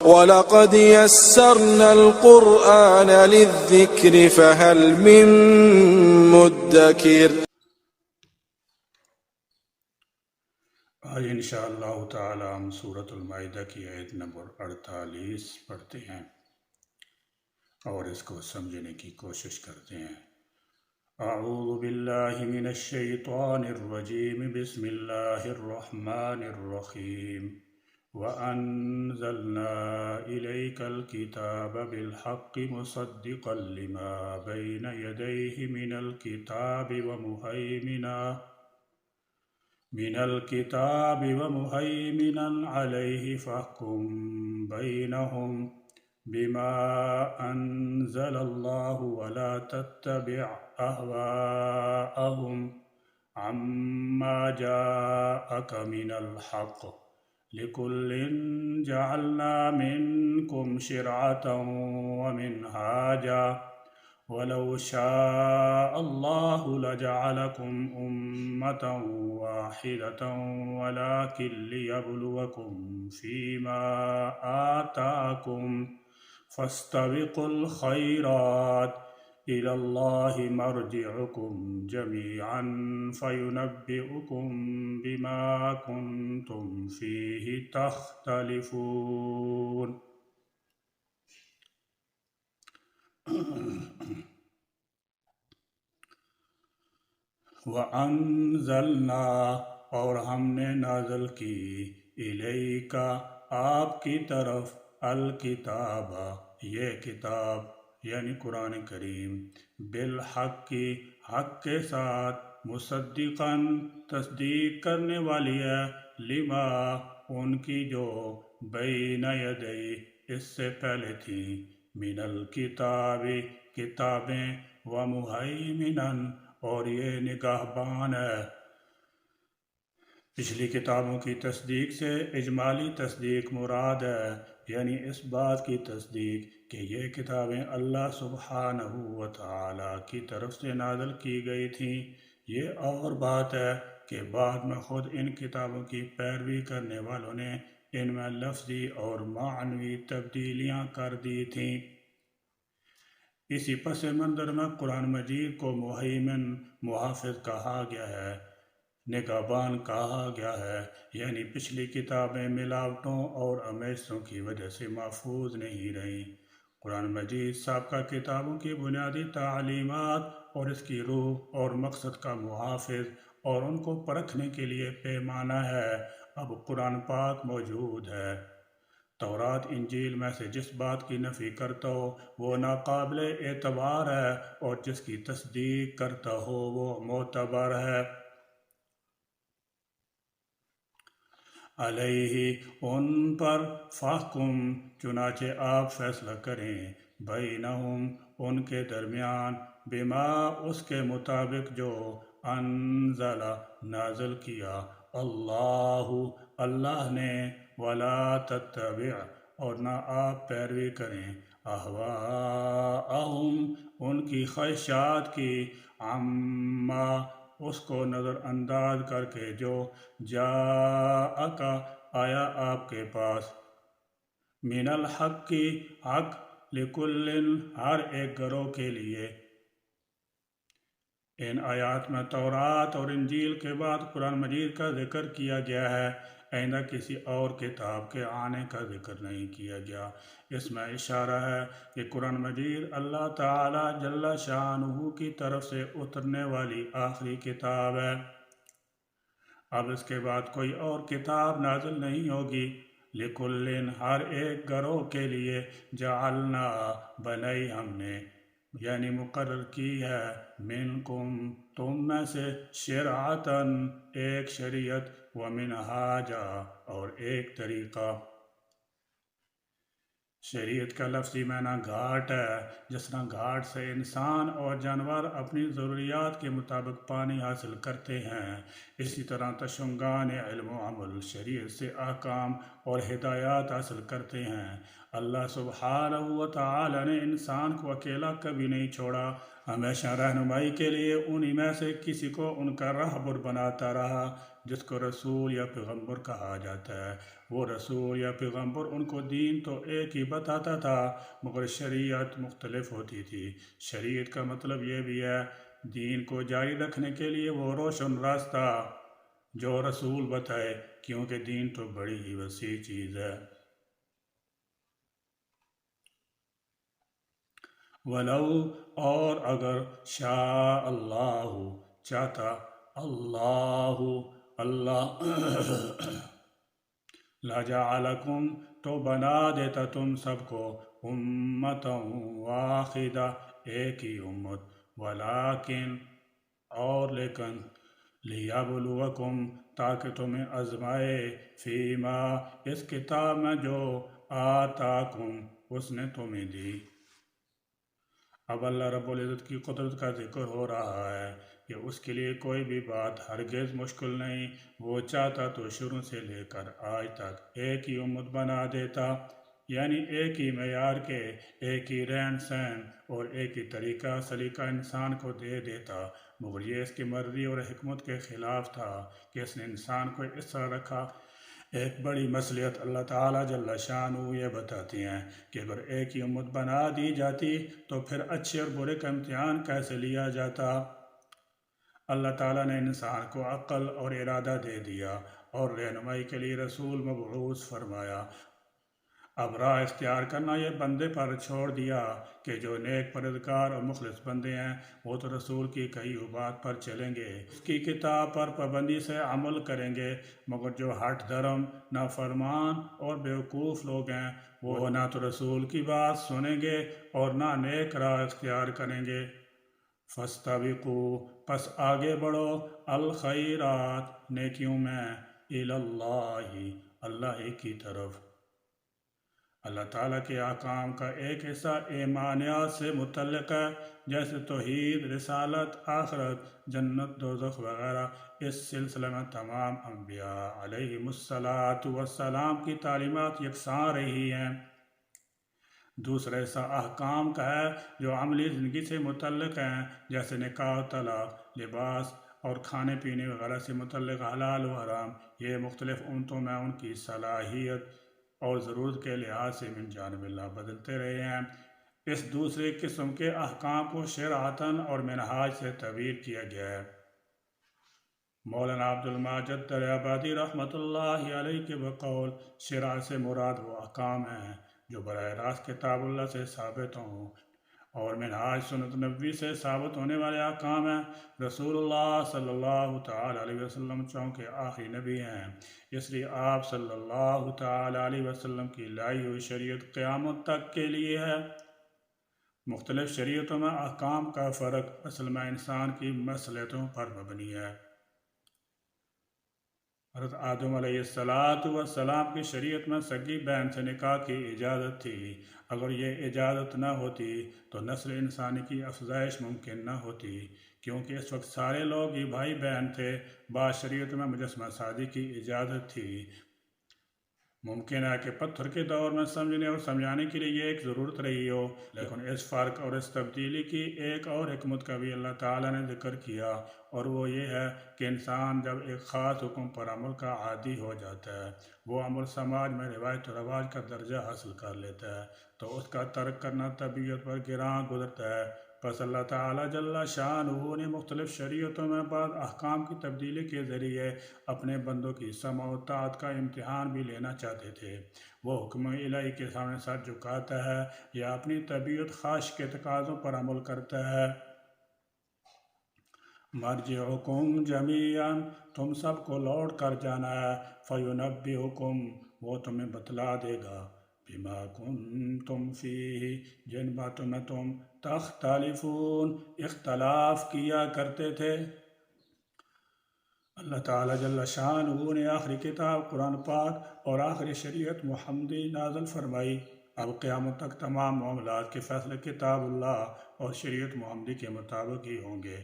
وَلَقَدْ يَسَّرْنَا الْقُرْآنَ لِلذِّكْرِ فَهَلْ مِن مُّدَّكِرٍ۔ آج انشاءاللہ تعالی ہم سورۃ المائدہ کی آیت نمبر 48 پڑھتے ہیں اور اس کو سمجھنے کی کوشش کرتے ہیں۔ اعوذ باللہ من الشیطان الرجیم، بسم اللہ الرحمن الرحیم۔ وَأَنزَلْنَا إِلَيْكَ الْكِتَابَ بِالْحَقِّ مُصَدِّقًا لِمَا بَيْنَ يَدَيْهِ مِنَ الْكِتَابِ وَمُهَيْمِنًا عَلَيْهِ فَاحْكُم بَيْنَهُم بِمَا أَنزَلَ اللَّهُ وَلَا تَتَّبِعْ أَهْوَاءَهُمْ عَمَّا جَاءَكَ مِنَ الْحَقِّ، لِكُلٍّ جَعَلْنَا مِنكُمْ شِرْعَةً وَمِنْهَاجًا، وَلَوْ شَاءَ اللَّهُ لَجَعَلَكُمْ أُمَّةً وَاحِدَةً وَلَكِنْ لِيَبْلُوَكُمْ فِيمَا آتَاكُمْ، فَاسْتَبِقُوا الْخَيْرَاتِ إِلَى اللَّهِ مَرْجِعُكُمْ جَمِيعًا فَيُنَبِّئُكُم بِمَا كُنتُمْ فِيهِ تَخْتَلِفُونَ۔ وَأَنزَلْنَا، اور ہم نے نازل کی، اِلَيْکَ، آپ کی طرف، الکتاب، یہ کتاب یعنی قرآن کریم، بالحق، حق کے ساتھ، مصدقاً، تصدیق کرنے والی ہے، لما، ان کی جو، بین یدی، اس سے پہلے تھیں، من الکتاب، کتابیں، ومہیمنا، اور یہ نگہبان ہے۔ پچھلی کتابوں کی تصدیق سے اجمالی تصدیق مراد ہے، یعنی اس بات کی تصدیق کہ یہ کتابیں اللہ سبحانہ وتعالی کی طرف سے نازل کی گئی تھیں۔ یہ اور بات ہے کہ بعد میں خود ان کتابوں کی پیروی کرنے والوں نے ان میں لفظی اور معنوی تبدیلیاں کر دی تھیں۔ اسی پس منظر میں قرآن مجید کو مہیمن، محافظ کہا گیا ہے، نگہبان کہا گیا ہے، یعنی پچھلی کتابیں ملاوٹوں اور امیشوں کی وجہ سے محفوظ نہیں رہیں۔ قرآن مجید سابقہ کتابوں کی بنیادی تعلیمات اور اس کی روح اور مقصد کا محافظ اور ان کو پرکھنے کے لیے پیمانہ ہے۔ اب قرآن پاک موجود ہے۔ تورات انجیل میں سے جس بات کی نفی کرتا ہو وہ ناقابل اعتبار ہے، اور جس کی تصدیق کرتا ہو وہ معتبر ہے۔ علیہ، ان پر، فاحکم، چنانچہ آپ فیصلہ کریں، بینہم، ان کے درمیان، بما، اس کے مطابق جو، انزل، نازل کیا، اللہ، اللہ نے، ولا تتبع، اور نہ آپ پیروی کریں، اہواءہم، ان کی خواہشات کی، عما، اس کو نظر انداز کر کے جو، جاءک، آیا آپ کے پاس، من الحق، حق، لکل، ہر ایک گروہ کے لیے۔ ان آیات میں تورات اور انجیل کے بعد قرآن مجید کا ذکر کیا گیا ہے، آئندہ کسی اور کتاب کے آنے کا ذکر نہیں کیا گیا۔ اس میں اشارہ ہے کہ قرآن مجید اللہ تعالی جل شانہ کی طرف سے اترنے والی آخری کتاب ہے۔ اب اس کے بعد کوئی اور کتاب نازل نہیں ہوگی۔ لکل، ہر ایک گروہ کے لیے، جعلنا، بنائی ہم نے، یعنی مقرر کی ہے، منکم، تم میں سے، شرعتاً، ایک شریعت، ومنہاجا، اور ایک طریقہ۔ شریعت کا لفظی معنی گھاٹ ہے۔ جس طرح گھاٹ سے انسان اور جانور اپنی ضروریات کے مطابق پانی حاصل کرتے ہیں، اسی طرح تشنگان علم و عمل شریعت سے احکام اور ہدایات حاصل کرتے ہیں۔ اللہ سبحانہ وتعالی نے انسان کو اکیلا کبھی نہیں چھوڑا، ہمیشہ رہنمائی کے لیے انہی میں سے کسی کو ان کا راہبر بناتا رہا۔ جس کو رسول یا پیغمبر کہا جاتا ہے، وہ رسول یا پیغمبر ان کو دین تو ایک ہی بتاتا تھا مگر شریعت مختلف ہوتی تھی۔ شریعت کا مطلب یہ بھی ہے دین کو جاری رکھنے کے لیے وہ روشن راستہ جو رسول بتائے، کیونکہ دین تو بڑی ہی وسیع چیز ہے۔ وَلَوْ اور اگر شاء اللہ چاہتا اللہ لَجَعَلَكُمْ تو بنا دیتا تم سب کو اُمَّةً واحدہ ایک ہی امت، وَلَٰكِن اور لیکن لِيَبْلُوَكُمْ تاکہ تمہیں آزمائے فیما اس کتاب میں جو آتاکم اس نے تمہیں دی۔ اب اللہ رب العزت کی قدرت کا ذکر ہو رہا ہے کہ اس کے لیے کوئی بھی بات ہرگز مشکل نہیں، وہ چاہتا تو شروع سے لے کر آج تک ایک ہی امت بنا دیتا، یعنی ایک ہی معیار کے، ایک ہی رہن سہن اور ایک ہی طریقہ سلیقہ انسان کو دے دیتا، مگر یہ اس کی مرضی اور حکمت کے خلاف تھا کہ اس نے انسان کو اس طرح رکھا۔ ایک بڑی مصلحت اللہ تعالیٰ جل شانہ یہ بتاتی ہیں کہ اگر ایک ہی امت بنا دی جاتی تو پھر اچھے اور برے کا امتحان کیسے لیا جاتا۔ اللہ تعالیٰ نے انسان کو عقل اور ارادہ دے دیا اور رہنمائی کے لیے رسول مبعوث فرمایا۔ اب راہ اختیار کرنا یہ بندے پر چھوڑ دیا کہ جو نیک پرہیزگار اور مخلص بندے ہیں وہ تو رسول کی کہی ہوئی بات پر چلیں گے، اس کی کتاب پر پابندی سے عمل کریں گے، مگر جو ہٹ دھرم، نافرمان اور بیوقوف لوگ ہیں وہ نہ تو رسول کی بات سنیں گے اور نہ نیک راہ اختیار کریں گے۔ فَاسْتَبِقُوا پس آگے بڑھو الخیرات نیکیوں میں، اِلَى اللہ ہی کی طرف۔ اللہ تعالیٰ کے احکام کا ایک حصہ ایمانیات سے متعلق ہے، جیسے توحید، رسالت، آخرت، جنت، دوزخ وغیرہ۔ اس سلسلے میں تمام انبیاء علیہم السلام کی تعلیمات یکساں رہی ہیں۔ دوسرا حصہ احکام کا ہے جو عملی زندگی سے متعلق ہیں، جیسے نکاح و طلاق، لباس اور کھانے پینے وغیرہ سے متعلق حلال و حرام۔ یہ مختلف امتوں میں ان کی صلاحیت اور ضرورت کے لحاظ سے من جانب اللہ بدلتے رہے ہیں۔ اس دوسرے قسم کے احکام کو شرعتاً اور منہاج سے تعبیر کیا گیا ہے۔ مولانا عبد الماجد دریابادی رحمۃ اللہ علیہ کے بقول شرع سے مراد وہ احکام ہیں جو براہ راست کتاب اللہ سے ثابت ہوں، اور منہاج سنت نبوی سے ثابت ہونے والے احکام ہیں۔ رسول اللہ صلی اللہ تعالی علیہ وسلم چونکہ آخری نبی ہیں، اس لیے آپ صلی اللہ تعالی علیہ وسلم کی لائی ہوئی شریعت قیامت تک کے لیے ہے۔ مختلف شریعتوں میں احکام کا فرق اصل میں انسان کی مصلحتوں پر مبنی ہے۔ حضرت آدم علیہ السلام کی شریعت میں سگی بہن سے نکاح کی اجازت تھی۔ اگر یہ اجازت نہ ہوتی تو نسل انسانی کی افزائش ممکن نہ ہوتی، کیونکہ اس وقت سارے لوگ ہی بھائی بہن تھے۔ بعض شریعت میں مجسمہ سازی کی اجازت تھی۔ ممکن ہے کہ پتھر کے دور میں سمجھنے اور سمجھانے کے لیے یہ ایک ضرورت رہی ہو، لیکن اس فرق اور اس تبدیلی کی ایک اور حکمت کا بھی اللہ تعالیٰ نے ذکر کیا، اور وہ یہ ہے کہ انسان جب ایک خاص حکم پر عمل کا عادی ہو جاتا ہے، وہ عمل سماج میں روایت و رواج کا درجہ حاصل کر لیتا ہے، تو اس کا ترک کرنا طبیعت پر گراں گزرتا ہے۔ پس اللہ تعالیٰ جل شانہ نے مختلف شریعتوں میں بعض احکام کی تبدیلی کے ذریعے اپنے بندوں کی سمع و طاعت کا امتحان بھی لینا چاہتے تھے۔ وہ حکم الہی کے سامنے سر جھکاتا ہے یا اپنی طبیعت خواہش کے تقاضوں پر عمل کرتا ہے۔ مرجعکم جمیعاً تم سب کو لوٹ کر جانا ہے، فینبئکم وہ تمہیں بتلا دے گا، بما کنتم فیہ جن باتوں میں تم تختلفون اختلاف کیا کرتے تھے۔ اللہ تعالیٰ جل شانہ نے آخری کتاب قرآن پاک اور آخری شریعت محمدی نازل فرمائی۔ اب قیامت تک تمام معاملات کے فیصلے کتاب اللہ اور شریعت محمدی کے مطابق ہی ہوں گے۔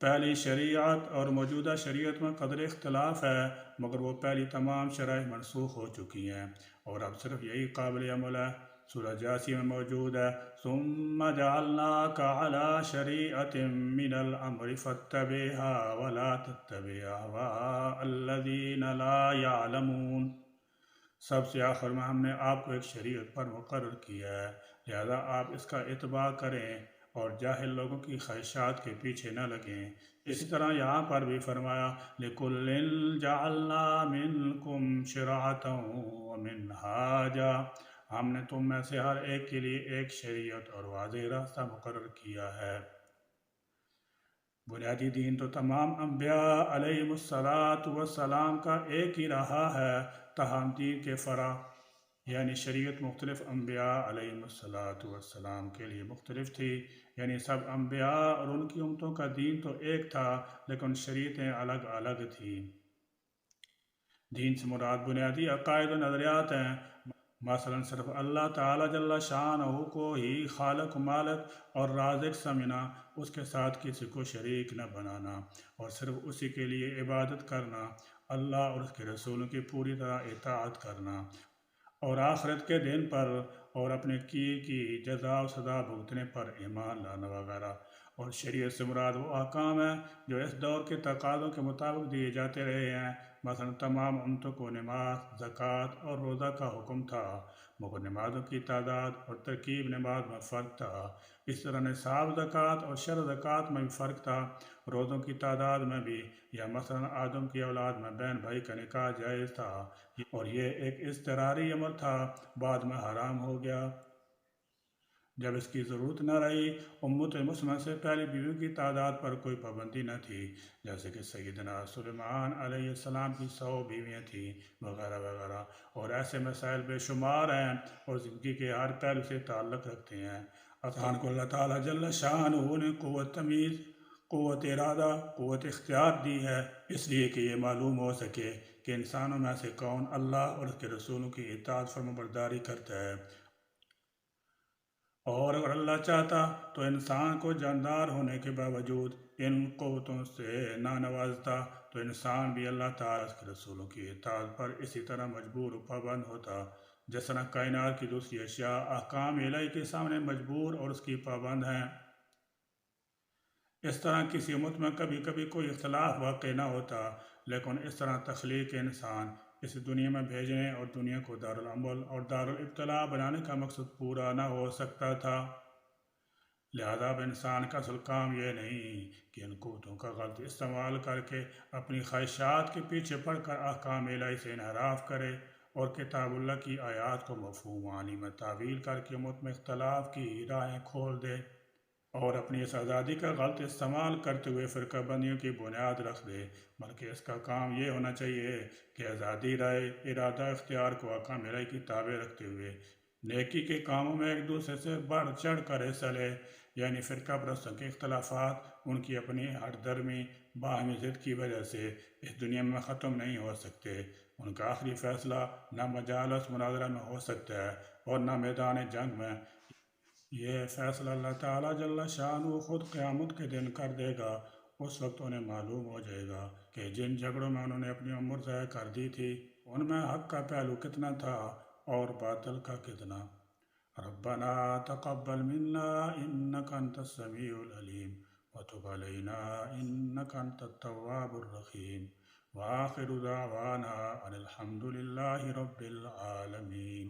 پہلی شریعت اور موجودہ شریعت میں قدر اختلاف ہے، مگر وہ پہلی تمام شرائع منسوخ ہو چکی ہیں اور اب صرف یہی قابل عمل ہے۔ سورہ جاثیہ میں موجود ہے۔ ثم جعلناک علی شریعۃ من الامر فاتبعها ولا تتبع اہواء الذین لا یعلمون۔ سب سے آخر میں ہم نے آپ کو ایک شریعت پر مقرر کیا ہے، لہذا آپ اس کا اتباع کریں اور جاہل لوگوں کی خواہشات کے پیچھے نہ لگیں۔ اسی طرح یہاں پر بھی فرمایا لِكُلٍّ جَعَلْنَا مِنْكُمْ شِرْعَةً وَمِنْهَاجًا، ہم نے تم میں سے ہر ایک کے لیے ایک شریعت اور واضح راستہ مقرر کیا ہے۔ بنیادی دین تو تمام انبیاء علیہم السلام کا ایک ہی رہا ہے، تاہم دین کے فرع یعنی شریعت مختلف انبیاء علیہم السلام کے لیے مختلف تھی، یعنی سب انبیاء اور ان کی امتوں کا دین تو ایک تھا لیکن شریعتیں الگ الگ تھیں۔ دین سے مراد بنیادی عقائد و نظریات ہیں، مثلا صرف اللہ تعالیٰ جل شانہ کو ہی خالق و مالک اور رازق سمجھنا، اس کے ساتھ کسی کو شریک نہ بنانا اور صرف اسی کے لیے عبادت کرنا، اللہ اور اس کے رسولوں کی پوری طرح اطاعت کرنا اور آخرت کے دن پر اور اپنے کیے کی جزا و سزا بھگتنے پر ایمان لانا وغیرہ۔ اور شریعت سے مراد وہ احکام ہیں جو اس دور کے تقاضوں کے مطابق دیے جاتے رہے ہیں، مثلا تمام امتوں کو نماز، زکوٰۃ اور روزہ کا حکم تھا، مگر نمازوں کی تعداد اور ترکیب نماز میں فرق تھا۔ اس طرح نصاب زکوٰۃ اور شرع زکوٰۃ میں بھی فرق تھا، روزوں کی تعداد میں بھی، یا مثلا آدم کی اولاد میں بہن بھائی کا نکاح جائز تھا اور یہ ایک اضطراری عمل تھا، بعد میں حرام ہو گیا جب اس کی ضرورت نہ رہی۔ امت مسلمہ سے پہلی بیویوں کی تعداد پر کوئی پابندی نہ تھی، جیسے کہ سیدنا سلیمان علیہ السلام کی 100 بیویاں تھیں وغیرہ وغیرہ، اور ایسے مسائل بے شمار ہیں اور زندگی کے ہر پہلو سے تعلق رکھتے ہیں۔ انسان کو اللہ تعالیٰ جل شانہ نے قوت تمیز، قوت ارادہ، قوت اختیار دی ہے، اس لیے کہ یہ معلوم ہو سکے کہ انسانوں میں سے کون اللہ اور اس کے رسولوں کی اطاعت فرمانبرداری کرتا ہے، اور اگر اللہ چاہتا تو انسان کو جاندار ہونے کے باوجود ان قوتوں سے نہ نوازتا، تو انسان بھی اللہ تعالیٰ اس کے رسولوں کی اطاعت پر اسی طرح مجبور و پابند ہوتا جس طرح کائنات کی دوسری اشیاء احکام الہی کے سامنے مجبور اور اس کی پابند ہیں۔ اس طرح کسی امت میں کبھی کبھی کوئی اختلاف واقع نہ ہوتا، لیکن اس طرح تخلیق انسان اس دنیا میں بھیجنے اور دنیا کو دارالعمل اور دارالابتلاء بنانے کا مقصد پورا نہ ہو سکتا تھا۔ لہذا اب انسان کا اصل کام یہ نہیں کہ ان قوتوں کا غلط استعمال کر کے اپنی خواہشات کے پیچھے پڑ کر احکام الہی سے انحراف کرے اور کتاب اللہ کی آیات کو مفہوم معنی میں تعویل کر کے امت میں اختلاف کی راہیں کھول دے اور اپنی اس آزادی کا غلط استعمال کرتے ہوئے فرقہ بندیوں کی بنیاد رکھ دے، بلکہ اس کا کام یہ ہونا چاہیے کہ آزادی رائے، ارادہ، اختیار کو احکام الہی کی تابع رکھتے ہوئے نیکی کے کاموں میں ایک دوسرے سے بڑھ چڑھ کر حصہ لے، یعنی فرقہ پرستوں کے اختلافات ان کی اپنی ہٹ درمی باہمی ضد کی وجہ سے اس دنیا میں ختم نہیں ہو سکتے، ان کا آخری فیصلہ نہ مجالس مناظرہ میں ہو سکتا ہے اور نہ میدان جنگ میں، یہ فیصلہ اللہ تعالیٰ جل شانہ خود قیامت کے دن کر دے گا۔ اس وقت انہیں معلوم ہو جائے گا کہ جن جھگڑوں میں انہوں نے اپنی عمر ضائع کر دی تھی ان میں حق کا پہلو کتنا تھا اور باطل کا کتنا۔ ربنا تقبل منا انک انت السمیع العلیم وتب علینا انک انت التواب الرحیم وآخر دعوانا ان الحمد للہ رب العالمین۔